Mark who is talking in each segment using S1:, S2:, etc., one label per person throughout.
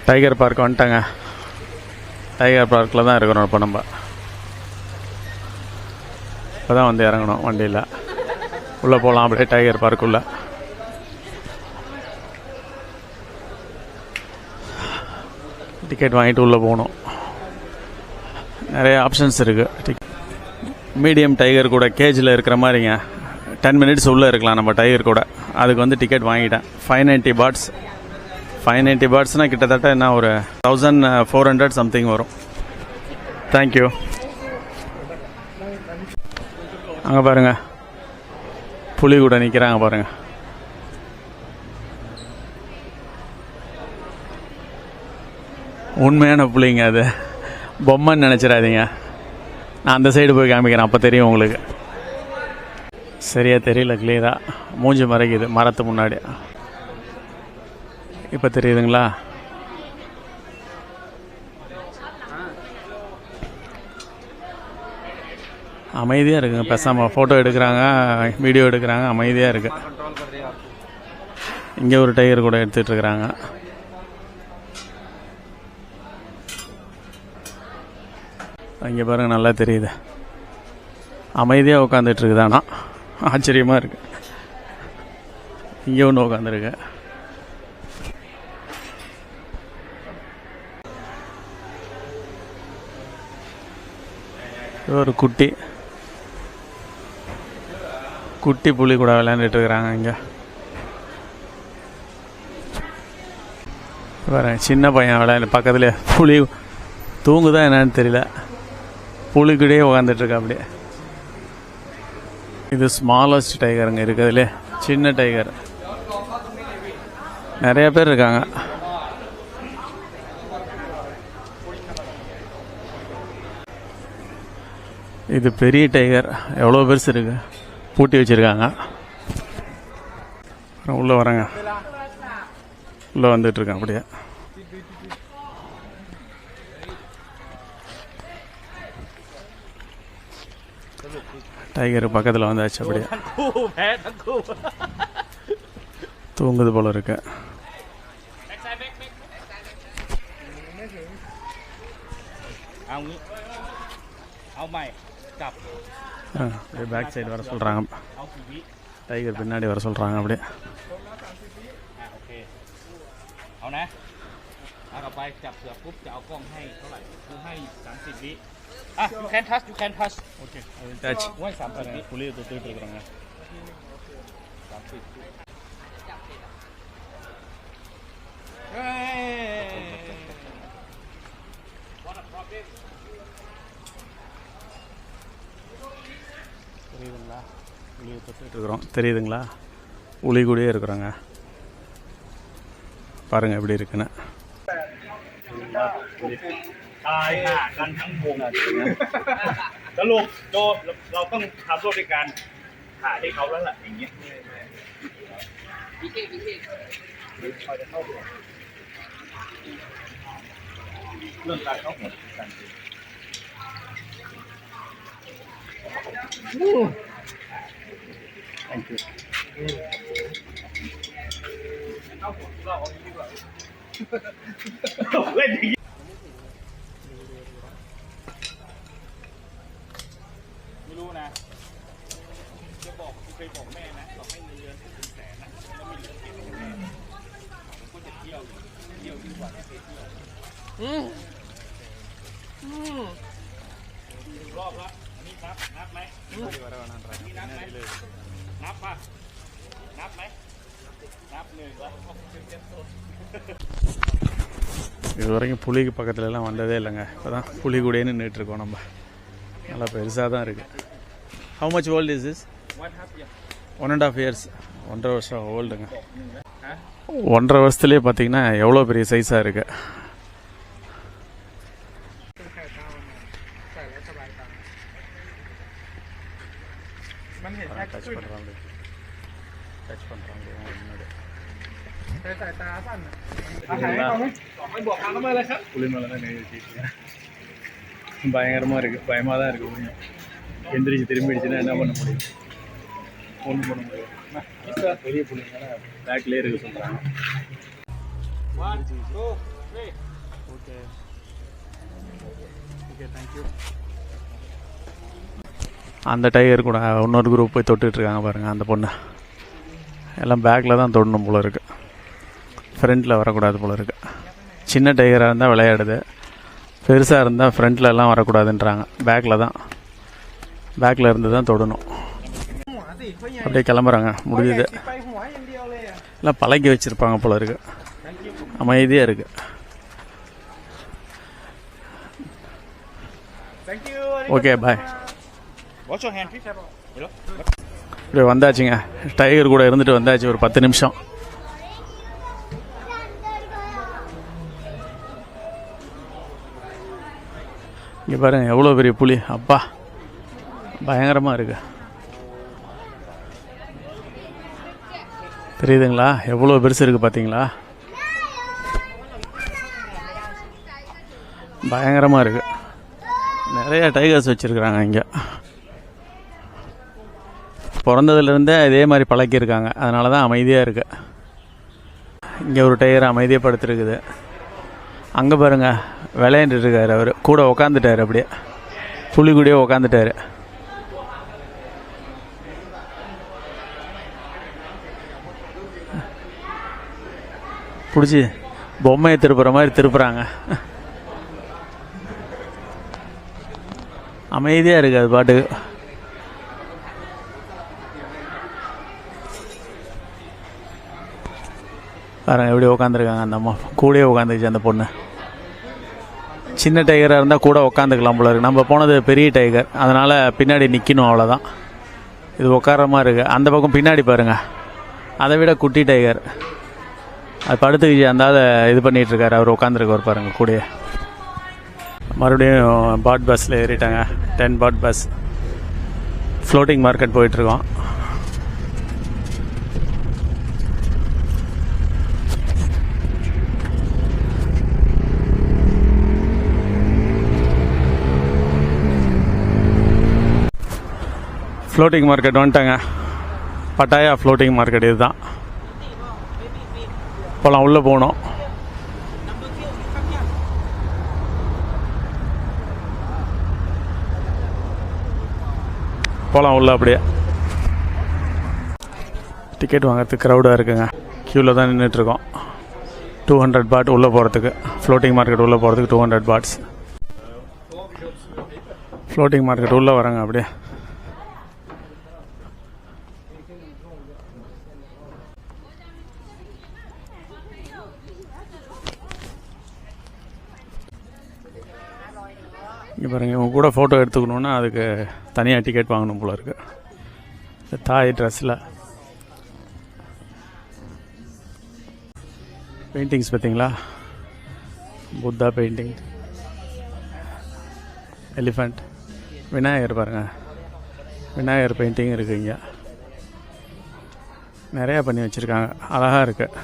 S1: Tiger park வந்துட்டாங்க. Tiger பார்க்கில் தான் இருக்கிறோம் இப்போ. நம்ம இப்போ தான் வந்து இறங்கணும் வண்டியில். உள்ளே போகலாம் அப்படியே டைகர் பார்க்குள்ளே. டிக்கெட் வாங்கிட்டு உள்ளே போகணும். நிறைய ஆப்ஷன்ஸ் இருக்குது. மீடியம் டைகர் கூட கேஜில் இருக்கிற மாதிரிங்க 10 மினிட்ஸ் உள்ளே இருக்கலாம் நம்ம டைகர் கூட. அதுக்கு வந்து டிக்கெட் வாங்கிட்டேன். 590 பாட்ஸ். 590 பாட்ஸ்னால் கிட்டத்தட்ட என்ன ஒரு 1400 சம்திங் வரும். தேங்க்யூ. அங்கே பாருங்கள், புலி கூட நிற்கிறாங்க பாருங்கள். உண்மையான புலிங்க, அது பொம்மைன்னு நினச்சிடாதீங்க. நான் அந்த சைடு போய் காமிக்கிறேன், அப்போ தெரியும் உங்களுக்கு. சரியாக தெரியல, கிளியராக மூஞ்சி மறைக்குது மரத்து முன்னாடி. இப்போ தெரியுதுங்களா? அமைதியாக இருக்குங்க. பேசாமல் ஃபோட்டோ எடுக்கிறாங்க, வீடியோ எடுக்கிறாங்க, அமைதியாக இருக்குது. இங்கே ஒரு டைகர் கூட எடுத்துகிட்டு இருக்கிறாங்க. இங்கே பாருங்கள், நல்லா தெரியுது. அமைதியாக உட்காந்துட்டு இருக்குது. ஆனால் ஆச்சரியமாக இருக்குது. இங்கே ஒன்று உட்காந்துருக்கு. ஒரு குட்டி புலி கூட விளையாண்டுட்டு இருக்கிறாங்க. இங்கே வேற சின்ன பையன் விளையாண்டு பக்கத்துலேயே புலி தூங்குதான் என்னன்னு தெரியல. புலிக்கூடயே உட்காந்துட்ருக்கா அப்படியே. இது ஸ்மாலஸ்ட் டைகருங்க இருக்கிறதுலே, சின்ன டைகர். நிறைய பேர் இருக்காங்க. இது பெரிய டைகர். எவ்வளோ பெருசு இருக்கு, பூட்டி வச்சிருக்காங்க. உள்ளே வரேங்க, உள்ளே வந்துட்டுருக்கேன் அப்படியே. டைகர் பக்கத்தில் வந்தாச்சு. அப்படியே தூங்குது போல இருக்கு. பேக் சைடு வர சொல்கிறாங்க. டைகர் பின்னாடி வர சொல்கிறாங்க. அப்படியே
S2: you can touch, you can touch.
S1: Okay, I will touch. புலியை தொட்டுட்டு இருக்கிறாங்க. தெரியுதுங்களா? புலியை தொட்டுட்டு இருக்கிறோம். தெரியுதுங்களா? புலி கூடயே இருக்கிறோங்க. பாருங்க எப்படி இருக்குன்னு.
S2: ตายห่ากันทั้งวงสรุปโดเราต้องทำร่วมด้วยกันถ่ายให้เขาแล้วล่ะอย่างเงี้ยคอยจะเข้าหัวเรื่องการเข้าหัวกันThank you เข้าหัวเราเอาดีกว่าเล่นอย่างนี้ไม่รู้นะจะบอกกูเคยบอกแม่นะบอกให้เงินเดือนถึงแสนนะแล้วมีเหลือเก็บให้แม่ผมก็จะเที่ยวดีกว่าที่ไปเที่ยวรอบละอันนี้นับไหมนี่นับไหมนับป่ะนับไหมนับหนึ่งแล้ว
S1: இது வரைக்கும் புலிக்கு பக்கத்துலலாம் வந்ததே இல்லைங்க. இப்போ தான் புலி கூடயே நின்றுட்டுருக்கோம் நம்ம. நல்லா பெருசாக தான் இருக்குது. How much old is this? 1.5 years. 1.5 வருஷம் ஓல்டுங்க. 1.5 வருஷத்துலேயே பார்த்தீங்கன்னா எவ்வளோ பெரிய சைஸாக இருக்குது. டச் பண்ணுறாங்க. புலி மேலே தான் நெய் வச்சுக்கிட்டு பயங்கரமாக இருக்குது. பயமாக தான் இருக்குது. கொஞ்சம் எந்திரிச்சு திரும்பிடுச்சுன்னா என்ன பண்ண முடியும்? ஒன்றும் பண்ண முடியும். பெரிய புள்ளிங்கன்னா பேக்லேயே இருக்க சொல்கிறாங்க. Okay okay thank you. அந்த டைகர் கூட இன்னொரு குரூப் போய் தொட்டுட்ருக்காங்க பாருங்கள். அந்த பொண்ணு எல்லாம் பேக்கில் தான் தொடணும் போல இருக்குது, ஃப்ரண்ட்டில் வரக்கூடாது போல இருக்குது. சின்ன டைகராக இருந்தால் விளையாடுது, பெருசாக இருந்தால் ஃப்ரண்ட்லலாம் வரக்கூடாதுன்றாங்க. பேக்கில் இருந்து தான் தொடணும். அப்படியே கிளம்புறாங்க, முடிஞ்சுது. எல்லாம் பழக்கி வச்சுருப்பாங்க போல இருக்கு, அமைதியாக இருக்குது. Okay bye. இப்படி வந்தாச்சுங்க, டைகர் கூட இருந்துட்டு வந்தாச்சு ஒரு 10 நிமிஷம். இங்கே பாருங்க எவ்வளோ பெரிய புலி, அப்பா பயங்கரமாக இருக்கு. தெரியுதுங்களா எவ்வளோ பெருசு இருக்குது பார்த்தீங்களா, பயங்கரமாக இருக்குது. நிறைய டைகர்ஸ் வச்சுருக்குறாங்க இங்கே. பிறந்ததுலேருந்தே இதே மாதிரி பழக்கியிருக்காங்க, அதனால தான் அமைதியாக இருக்குது. இங்கே ஒரு டைகர் அமைதியாக படுத்துருக்குது. அங்கே பாருங்கள் விளையாண்டுட்டு இருக்காரு, அவர் கூட உக்காந்துட்டார், அப்படியே புலி கூடயே உக்காந்துட்டார். பிடிச்சி பொம்மையை திருப்புற மாதிரி திருப்புறாங்க. அமைதியாக இருக்குது அது பாட்டுக்கு. பாருங்க எப்படி உக்காந்துருக்காங்க அந்த அம்மா, கூடயே உக்காந்துக்குச்சு அந்த பொண்ணு. சின்ன டைகராக இருந்தால் கூட உக்காந்துக்கலாம் போல இருக்குது. நம்ம போனது பெரிய டைகர், அதனால் பின்னாடி நிற்கணும், அவ்வளோதான். இது உட்கார மாதிரி இருக்குது. அந்த பக்கம் பின்னாடி பாருங்கள், அதை விட குட்டி டைகர் அது படுத்துக்கிச்சு, அந்த இது பண்ணிகிட்ருக்காரு, அவர் உட்காந்துருக்கார் பாருங்கள் கூடயே. மறுபடியும் பாட் பஸ்ஸில் ஏறிட்டாங்க, 10 பாட் பஸ். ஃப்ளோட்டிங் மார்க்கெட் போயிட்டுருக்கோம். ஃப்ளோட்டிங் மார்க்கெட் வந்துட்டாங்க, பட்டாயா ஃப்ளோட்டிங் மார்க்கெட். இதுதான் போகலாம், உள்ளே போகணும். போகலாம் உள்ள. அப்படியே டிக்கெட் வாங்கிறதுக்கு க்ரௌடாக இருக்குங்க, க்யூவில் தான் நின்றுட்டுருக்கோம். 200 பாட் உள்ளே போகிறதுக்கு, ஃப்ளோட்டிங் மார்க்கெட் உள்ளே போகிறதுக்கு 200 பாட்ஸ். ஃப்ளோட்டிங் மார்க்கெட் உள்ளே வராங்க. அப்படியே இங்கே பாருங்கள், இவங்க கூட ஃபோட்டோ எடுத்துக்கணுன்னா அதுக்கு தனியாக டிக்கெட் வாங்கணும் போல இருக்குது. தாய் ட்ரெஸ்ஸில் பெயிண்டிங்ஸ் பார்த்தீங்களா, புத்தா பெயிண்டிங், எலிஃபண்ட், விநாயகர் பாருங்கள், விநாயகர் பெயிண்டிங் இருக்குது. இங்கே நிறையா பண்ணி வச்சுருக்காங்க, அழகாக இருக்குது.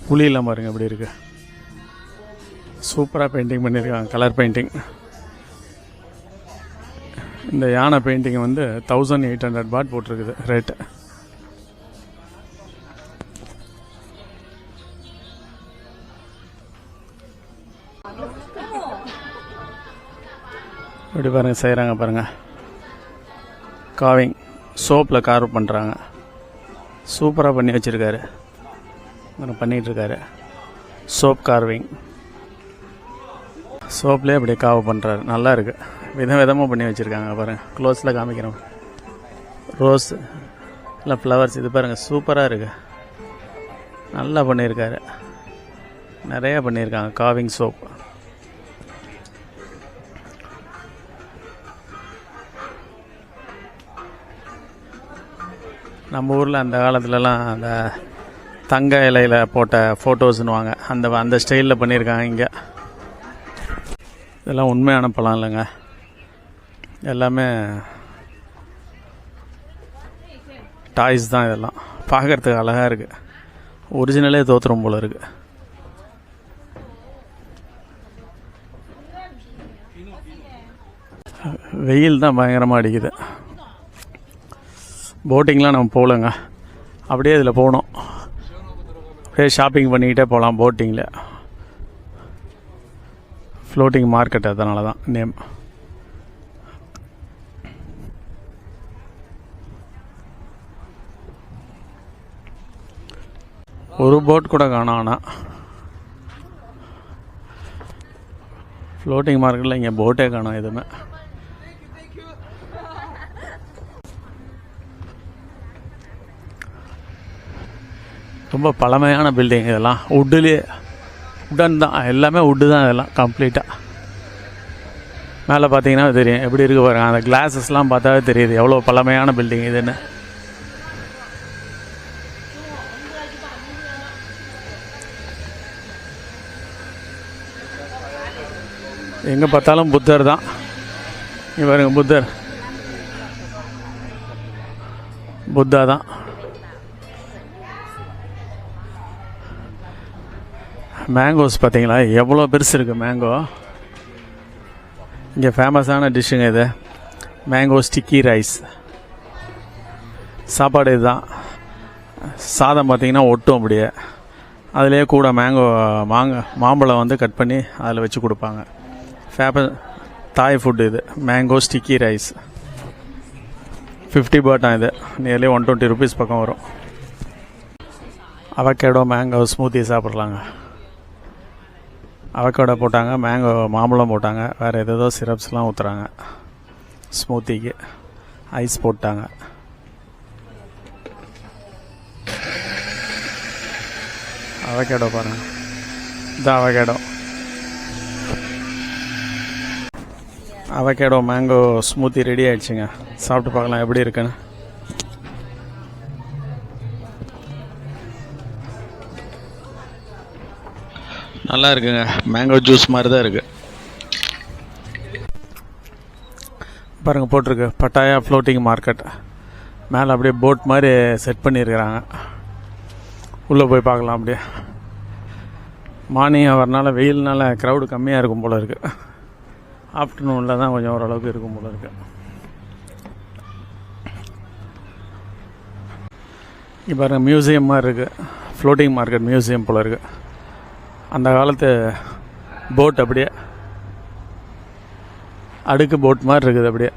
S1: புலியெல்லாம் பாருங்கள் எப்படி இருக்குது, சூப்பராக பெயிண்டிங் பண்ணியிருக்காங்க, கலர் பெயிண்டிங். இந்த யானை பெயிண்டிங் வந்து 1800 பாட் போட்டிருக்குது ரேட்டு. இப்படி பாருங்கள் செய்கிறாங்க பாருங்கள், காவிங் சோப்பில் கார்வ் பண்ணுறாங்க, சூப்பராக பண்ணி வச்சுருக்காரு, பண்ணிகிட்ருக்காரு. சோப் கார்விங், சோப்லேயே அப்படியே காவ் பண்ணுறாரு, நல்லா இருக்குது. விதமாக பண்ணி வச்சுருக்காங்க பாருங்கள். க்ளோஸில் காமிக்கிறோம், ரோஸ் இல்லை ஃப்ளவர்ஸ், இது பாருங்கள் சூப்பராக இருக்குது, நல்லா பண்ணியிருக்காரு. நிறையா பண்ணியிருக்காங்க காவிங் சோப். நம்ம ஊரில் அந்த காலத்துலலாம் அந்த தங்க இலையில் போட்ட ஃபோட்டோஸ்னுவாங்க, அந்த ஸ்டைலில் பண்ணியிருக்காங்க இங்கே. இதெல்லாம் உண்மையான பழம் இல்லைங்க, எல்லாமே டாய்ஸ் தான். இதெல்லாம் பார்க்குறதுக்கு அழகாக இருக்குது, ஒரிஜினலே தோற்றுரும் போல் இருக்குது. வெயில் தான் பயங்கரமாக அடிக்குது. போட்டிங்லாம் நம்ம போகலங்க, அப்படியே இதில் போகணும், அப்படியே ஷாப்பிங் பண்ணிக்கிட்டே போகலாம் போட்டிங்கில். ஃப்ளோட்டிங் மார்க்கெட், அதனால தான் நேம். ஒரு போட் கூட காணோம். ஆனால் ஃப்ளோட்டிங் மார்க்கெட்டில் இங்கே போட்டே காணோம் எதுவுமே. ரொம்ப பழமையான பில்டிங் இதெல்லாம். உடன் தான், எல்லாமே உட்டு தான் இதெல்லாம் கம்ப்ளீட்டாக. மேலே பார்த்தீங்கன்னா தெரியும் எப்படி இருக்கு பாருங்க. அந்த கிளாஸஸ்லாம் பார்த்தாவே தெரியுது எவ்வளோ பழமையான பில்டிங் இதுன்னு. எங்கே பார்த்தாலும் புத்தர் தான். இங்கே பாருங்க, புத்தா தான். மேங்கோஸ் பார்த்தீங்களா எவ்வளோ பெருசு இருக்குது மேங்கோ. இங்கே ஃபேமஸான டிஷ்ஷுங்க இது, மேங்கோ ஸ்டிக்கி ரைஸ். சாப்பாடு இதுதான். சாதம் பார்த்தீங்கன்னா ஒட்டும் அப்படியே. அதிலே கூட மாம்பழம் வந்து கட் பண்ணி அதில் வச்சு கொடுப்பாங்க. தாய் ஃபுட்டு இது, மேங்கோ ஸ்டிக்கி ரைஸ். 50 பாட்டான் இது, நியர்லி 120 rupees பக்கம் வரும். அவகேடோ மேங்கோ ஸ்மூத்தி சாப்பிட்லாங்க. அவகேடோ போட்டாங்க, மாம்பழம் போட்டாங்க, வேறு ஏதோ சிரப்ஸ்லாம் ஊற்றுறாங்க ஸ்மூத்திக்கு. ஐஸ் போட்டாங்க. அவகேடோ பாருங்கள், இதான் அவகேடோ மேங்கோ ஸ்மூத்தி ரெடி ஆயிடுச்சுங்க. சாப்பிட்டு பார்க்கலாம் எப்படி இருக்குன்னு. நல்லா இருக்குங்க, மேங்கோ ஜூஸ் மாதிரி தான் இருக்குது. பாருங்கள் போட்டிருக்கு பட்டாயா ஃப்ளோட்டிங் மார்க்கெட். மேலே அப்படியே போட் மாதிரி செட் பண்ணியிருக்கிறாங்க. உள்ளே போய் பார்க்கலாம். அப்படியே மார்னிங் வரனால வெயில்னால க்ரௌடு கம்மியாக இருக்கும் போல் இருக்குது. ஆஃப்டர்நூனில் தான் கொஞ்சம் ஓரளவுக்கு இருக்கும் போல இருக்குது. இப்போ பாருங்கள் மியூசியம் மாதிரி இருக்குது. ஃப்ளோட்டிங் மார்க்கெட் மியூசியம் போல் இருக்குது. அந்த காலத்து போட் அப்படியே அடுக்கு போட் மாதிரி இருக்குது. அப்படியே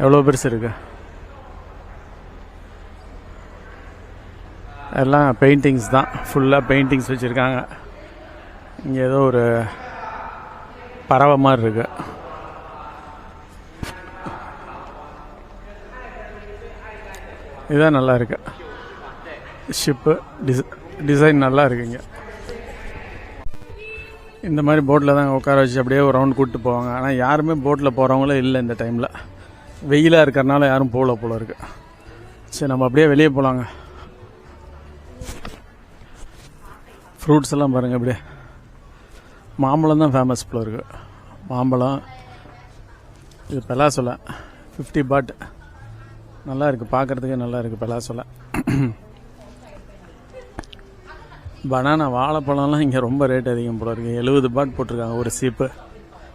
S1: எவ்வளோ பெருசு இருக்குது. எல்லாம் பெயிண்டிங்ஸ் தான், ஃபுல்லாக பெயிண்டிங்ஸ் வச்சுருக்காங்க. இங்கே ஏதோ ஒரு பறவை மாதிரி இருக்கு. இதுதான் நல்லா இருக்கு. ஷிப்பு டிசைன் நல்லா இருக்குங்க. இந்த மாதிரி போட்டில் தான் உட்கார வச்சு அப்படியே ஒரு ரவுண்ட் கூப்பிட்டு போவாங்க. ஆனால் யாருமே போட்டில் போகிறவங்களே இல்லை இந்த டைமில். வெயிலாக இருக்கிறனால யாரும் போகல போல இருக்கு. சரி, நம்ம அப்படியே வெளியே போகலாங்க. ஃப்ரூட்ஸ் எல்லாம் பாருங்கள். அப்படியே மாம்பழம் தான் ஃபேமஸ் போல இருக்குது. மாம்பழம் இது பலாசொல 50 பாட். நல்லா இருக்குது, பார்க்குறதுக்கே நல்லா இருக்குது பலாசொல. பனானா வாழைப்பழம்லாம் இங்கே ரொம்ப ரேட் அதிகம் போல இருக்குது. 70 பாட் போட்டிருக்காங்க ஒரு சீப்பு.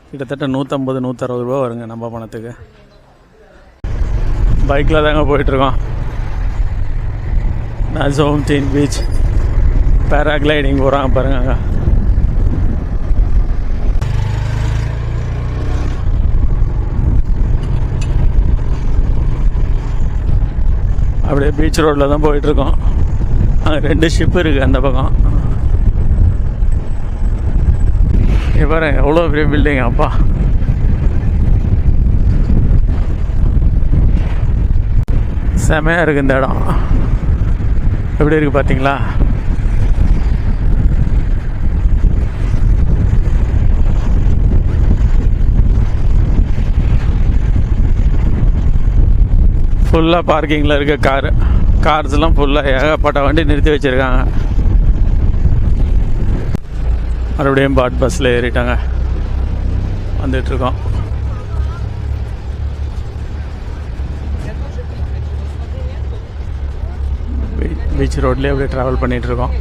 S1: கிட்டத்தட்ட 150-160 ரூபா வருங்க நம்ம பணத்துக்கு. பைக்கில் தாங்க போயிட்டுருக்கோம். நசோம்டீன் பீச் பேராகிளைடிங் போகிறாங்க பாருங்க. அப்படியே பீச் ரோட்டில் தான் போயிட்டுருக்கோம். அங்கே 2 ஷிப் இருக்குது அந்த பக்கம். பாருங்க எவ்வளோ பெரிய பில்டிங். அப்பா, செமையாக இருக்குது இந்த இடம். எப்படி இருக்குது பார்த்தீங்களா? ஃபுல்லாக பார்க்கிங்கில் இருக்க கார்ஸ்லாம் ஃபுல்லாக ஏகப்பட்ட வண்டி நிறுத்தி வச்சுருக்காங்க. மறுபடியும் பாட் பஸ்ஸில் ஏறிட்டாங்க, வந்துட்டுருக்கோம். பீச் ரோட்லேயே அப்படியே ட்ராவல் பண்ணிகிட்ருக்கோம்.